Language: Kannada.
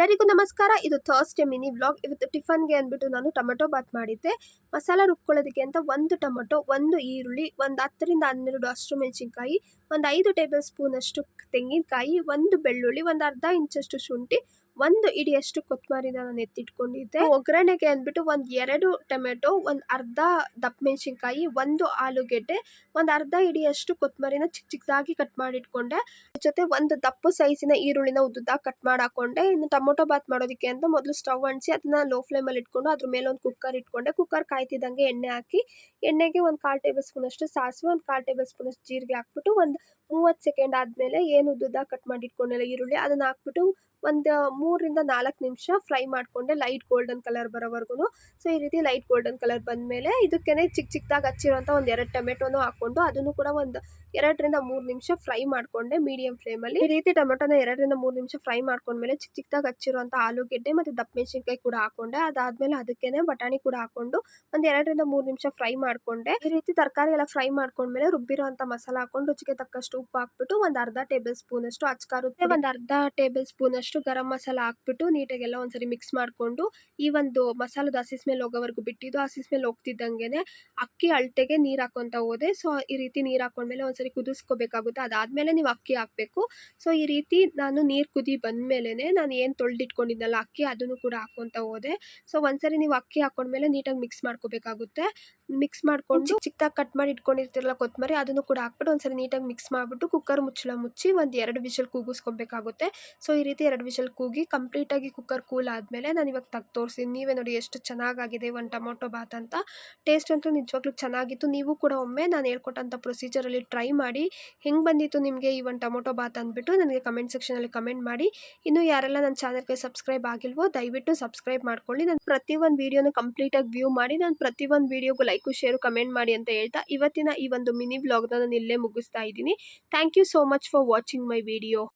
ಎಲ್ಲರಿಗೂ ನಮಸ್ಕಾರ. ಇದು ಥರ್ಸ್ಡೇ ಮಿನಿ ವ್ಲಾಗ್. ಇವತ್ತು ಟಿಫನ್ಗೆ ಅಂದ್ಬಿಟ್ಟು ನಾನು ಟೊಮೆಟೊ ಬಾತ್ ಮಾಡಿದ್ದೆ. ಮಸಾಲ ರುಬ್ಕೊಳ್ಳೋದಕ್ಕೆ ಅಂತ ಒಂದು ಟೊಮೆಟೊ, ಒಂದು ಈರುಳ್ಳಿ, ಒಂದು 10ರಿಂದ 12 ಹಸಿಮೆಣಸಿನಕಾಯಿ, ಒಂದು 5 ಟೇಬಲ್ ಸ್ಪೂನ್ ಅಷ್ಟು ತೆಂಗಿನಕಾಯಿ, ಒಂದು ಬೆಳ್ಳುಳ್ಳಿ, ಒಂದು ಅರ್ಧ ಇಂಚಷ್ಟು ಶುಂಠಿ, ಒಂದು ಇಡಿಯಷ್ಟು ಕೊತ್ತಂಬರಿನ ನಾನು ಎತ್ತಿಟ್ಕೊಂಡಿದ್ದೆ. ಒಗ್ಗರಣೆಗೆ ಅಂದ್ಬಿಟ್ಟು ಒಂದು 2 ಟೊಮೆಟೊ, ಒಂದು ಅರ್ಧ ದಪ್ಪ ಮೆಣಸಿನಕಾಯಿ, ಒಂದು ಆಲೂಗೆಡ್ಡೆ, ಒಂದು ಅರ್ಧ ಇಡಿಯಷ್ಟು ಕೊತ್ತಂಬರಿನ ಚಿಕ್ಕದಾಗಿ ಕಟ್ ಮಾಡಿಟ್ಕೊಂಡೆ. ಜೊತೆ ಒಂದು ದಪ್ಪ ಸೈಜಿನ ಈರುಳ್ಳಿನ ಉದ್ದುದಾಗಿ ಕಟ್ ಮಾಡಿ ಹಾಕೊಂಡೆ. ಇನ್ನು ಟೊಮೊಟೊ ಬಾತ್ ಮಾಡೋದಕ್ಕೆ ಅಂತ ಮೊದಲು ಸ್ಟವ್ ಅಂಟಿಸಿ ಅದನ್ನ ಲೋ ಫ್ಲೇಮಲ್ಲಿ ಇಟ್ಕೊಂಡು ಅದ್ರ ಮೇಲೆ ಒಂದು ಕುಕ್ಕರ್ ಇಟ್ಕೊಂಡೆ. ಕುಕ್ಕರ್ ಕಾಯ್ತಿದ್ದಂಗೆ ಎಣ್ಣೆ ಹಾಕಿ, ಎಣ್ಣೆಗೆ ಒಂದು 1/4 ಟೇಬಲ್ ಸ್ಪೂನ್ ಅಷ್ಟು ಸಾಸಿವೆ, ಒಂದು 1/4 ಟೇಬಲ್ ಸ್ಪೂನ್ ಅಷ್ಟು ಜೀರಿಗೆ ಹಾಕ್ಬಿಟ್ಟು ಒಂದು 30 ಸೆಕೆಂಡ್ ಆದಮೇಲೆ ಏನು ಉದ್ದುದಾಗಿ ಕಟ್ ಮಾಡಿ ಇಟ್ಕೊಂಡೆಲ್ಲ ಈರುಳ್ಳಿ ಅದನ್ನ ಹಾಕ್ಬಿಟ್ಟು ಒಂದು 3ರಿಂದ 4 ನಿಮಿಷ ಫ್ರೈ ಮಾಡಿಕೊಂಡೆ, ಲೈಟ್ ಗೋಲ್ಡನ್ ಕಲರ್ ಬರೋವರೆಗೂ. ಸೊ ಈ ರೀತಿ ಲೈಟ್ ಗೋಲ್ಡನ್ ಕಲರ್ ಬಂದಮೇಲೆ ಇದಕ್ಕೇನೆ ಚಿಕ್ಕದಾಗಿ ಹಚ್ಚಿರೋಂಥ ಒಂದು 2 ಟೊಮೆಟೊನೂ ಹಾಕ್ಕೊಂಡು ಅದನ್ನು ಕೂಡ ಒಂದು 2ರಿಂದ 3 ನಿಮಿಷ ಫ್ರೈ ಮಾಡಿಕೊಂಡೆ ಮೀಡಿಯಂ ಫ್ಲೇಮಲ್ಲಿ. ಈ ರೀತಿ ಟೊಮೆಟೊನ 2ರಿಂದ 3 ನಿಮಿಷ ಫ್ರೈ ಮಾಡ್ಕೊಂಡ್ಮೇಲೆ ಚಿಕ್ಕದಾಗಿ ಹಚ್ಚಿರುವಂಥ ಆಲೂಗೆಡ್ಡೆ ಮತ್ತು ದಪ್ಪ ಮೆಣಸಿನಕಾಯಿ ಕೂಡ ಹಾಕೊಂಡೆ. ಅದಾದಮೇಲೆ ಅದಕ್ಕೇನೆ ಬಟಾಣಿ ಕೂಡ ಹಾಕೊಂಡು ಒಂದು 2ರಿಂದ 3 ನಿಮಿಷ ಫ್ರೈ ಮಾಡಿಕೊಂಡೆ. ಈ ರೀತಿ ತರಕಾರಿ ಎಲ್ಲ ಫ್ರೈ ಮಾಡ್ಕೊಂಡ್ಮೇಲೆ ರುಬ್ಬಿರೋಂಥ ಮಸಾಲ ಹಾಕೊಂಡು ರುಚಿಗೆ ತಕ್ಕಷ್ಟು ಉಪ್ಪು ಹಾಕ್ಬಿಟ್ಟು ಒಂದು ಅರ್ಧ ಟೇಬಲ್ ಸ್ಪೂನ್ ಅಷ್ಟು ಅಚ್ಕಾರುತ್ತೆ, ಒಂದು ಅರ್ಧ ಟೇಬಲ್ ಸ್ಪೂನ್ ಅಷ್ಟು ಗರಂ ಮಸಾಲ ಹಾಕ್ಬಿಟ್ಟು ನೀಟಾಗೆಲ್ಲ ಒಂದ್ಸರಿ ಮಿಕ್ಸ್ ಮಾಡಿಕೊಂಡು ಈ ಒಂದು ಮಸಾಲದ ಹಸಿ ಸ್ಮೆಲ್ ಹೋಗೋವರೆಗೂ ಬಿಟ್ಟಿದ್ದು. ಹಸಿ ಸ್ಮೆಲ್ ಹೋಗ್ತಿದ್ದಂಗೆನೆ ಅಕ್ಕಿ ಅಳತೆಗೆ ನೀರು ಹಾಕೊಂತ ಹೋದೆ. ಸೊ ಈ ರೀತಿ ನೀರು ಹಾಕೊಂಡ್ಮೇಲೆ ಒಂದ್ಸರಿ ಕುದಿಸ್ಕೋಬೇಕಾಗುತ್ತೆ. ಅದಾದಮೇಲೆ ನೀವು ಅಕ್ಕಿ ಹಾಕಬೇಕು. ಸೊ ಈ ರೀತಿ ನಾನು ನೀರು ಕುದಿ ಬಂದಮೇಲೆ ನಾನು ಏನು ತೊಳೆದಿಟ್ಕೊಂಡಿದ್ದಲ್ಲ ಅಕ್ಕಿ ಅದನ್ನು ಕೂಡ ಹಾಕ್ಕೊತ ಹೋದೆ. ಸೊ ಒಂದ್ಸರಿ ನೀವು ಅಕ್ಕಿ ಹಾಕೊಂಡ್ಮೇಲೆ ನೀಟಾಗಿ ಮಿಕ್ಸ್ ಮಾಡ್ಕೋಬೇಕಾಗುತ್ತೆ. ಮಿಕ್ಸ್ ಮಾಡಿಕೊಂಡು ಚಿಕ್ಕದಾಗಿ ಕಟ್ ಮಾಡಿ ಇಟ್ಕೊಂಡಿರ್ತಿರಲ್ಲ ಕೊತ್ತಂಬರಿ ಅದನ್ನು ಕೂಡ ಹಾಕ್ಬಿಟ್ಟು ಒಂದ್ಸರಿ ನೀಟಾಗಿ ಮಿಕ್ಸ್ ಮಾಡಿಬಿಟ್ಟು ಕುಕ್ಕರ್ ಮುಚ್ಚಳ ಮುಚ್ಚಿ ಒಂದು 2 ವಿಷಲ್ ಕೂಗಿಸ್ಕೊಬೇಕಾಗುತ್ತೆ. ಸೊ ಈ ರೀತಿ 2 ವಿಷಲ್ ಕೂಗಿ ಕಂಪ್ಲೀಟಾಗಿ ಕುಕ್ಕರ್ ಕೂಲ್ ಆದಮೇಲೆ ನಾನು ಇವಾಗ ತೆಗ್ದು ತೋರಿಸ್ತೀನಿ. ನೀವೇ ನೋಡಿ ಎಷ್ಟು ಚೆನ್ನಾಗಾಗಿದೆ ಒಂದು ಟೊಮೊಟೊ ಬಾತ್ ಅಂತ. ಟೇಸ್ಟ್ ಅಂತೂ ನಿಜವಾಗ್ಲೂ ಚೆನ್ನಾಗಿತ್ತು. ನೀವು ಕೂಡ ಒಮ್ಮೆ ನಾನು ಹೇಳ್ಕೊಟ್ಟಂಥ ಪ್ರೊಸೀಜರಲ್ಲಿ ಟ್ರೈ ಮಾಡಿ ಹೆಂಗೆ ಬಂದಿತ್ತು ನಿಮಗೆ ಈ ಒಂದು ಟೊಮೊಟೊ ಬಾತ್ ಅಂದ್ಬಿಟ್ಟು ನನಗೆ ಕಮೆಂಟ್ ಸೆಕ್ಷನಲ್ಲಿ ಕಮೆಂಟ್ ಮಾಡಿ. ಇನ್ನು ಯಾರೆಲ್ಲ ನನ್ನ ಚಾನಲ್ಗೆ ಸಬ್ಸ್ಕ್ರೈಬ್ ಆಗಿಲ್ವೋ ದಯವಿಟ್ಟು ಸಬ್ಸ್ಕ್ರೈಬ್ ಮಾಡ್ಕೊಳ್ಳಿ. ನಾನು ಪ್ರತಿಯೊಂದು ವೀಡಿಯೋನ ಕಂಪ್ಲೀಟಾಗಿ ವ್ಯೂ ಮಾಡಿ ನಾನು ಪ್ರತಿಯೊಂದು ವೀಡಿಯೋಗೂ ಲೈಕು ಶೇರು ಕಮೆಂಟ್ ಮಾಡಿ ಅಂತ ಹೇಳ್ತಾ ಇವತ್ತಿನ ಈ ಒಂದು ಮಿನಿ ವ್ಲಾಗ್ನ ನಾನು ಇಲ್ಲೇ ಮುಗಿಸ್ತಾ ಇದ್ದೀನಿ. Thank you so much for watching my video.